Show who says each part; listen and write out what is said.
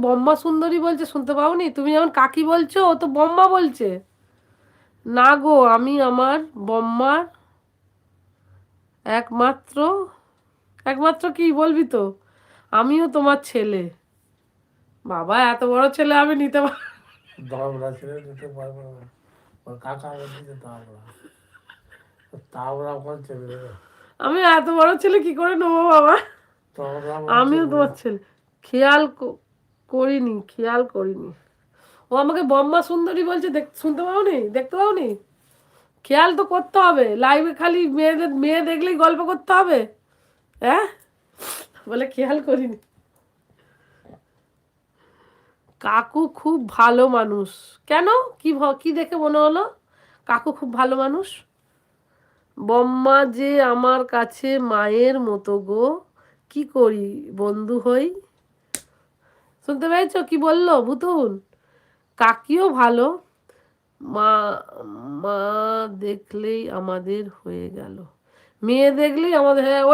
Speaker 1: বম্মা সুন্দরী বলছে, শুনতে পাওনি? তুমি যেমন কাকি বলছো, ও তো বম্মা বলছে। না গো, আমি আমার বম্মার একমাত্র, একমাত্র কি বলবি তো, আমিও তোমার ছেলে। বাবা, এত বড় ছেলে আমি নিতে পার,
Speaker 2: দমরা ছেলে নিতে পারবো না। ওর কাকা বলছে যে দমরা, তাওরা বলছে রে,
Speaker 1: আমি এত বড় ছেলে কি করে নেবো বাবা?
Speaker 2: তোমরা বলছে
Speaker 1: আমিও
Speaker 2: রে।
Speaker 1: তোমার ছেলে। খেয়াল করিনি, খেয়াল করিনি। ও আমাকে বম্মা সুন্দরী বলছে, শুনতে পাওনি, দেখতে পাওনি? খেয়াল তো করতে হবে, লাইভে খালি মেয়েদের, মেয়ে দেখলেই গল্প করতে হবে? হ্যাঁ, বলে খেয়াল করিনি। কাকু খুব ভালো মানুষ। কেন? কি দেখে মনে হলো কাকু খুব ভালো মানুষ? বম্মা যে আমার কাছে মায়ের মতো গো, কি করি বন্ধু হই। শুনতে পেয়েছো কি বললো ভুতুন? কাকিও ভালো। মা, মা দেখলেই আমাদের হয়ে গেল, মেয়ে দেখলেই আমাদের, হ্যাঁ।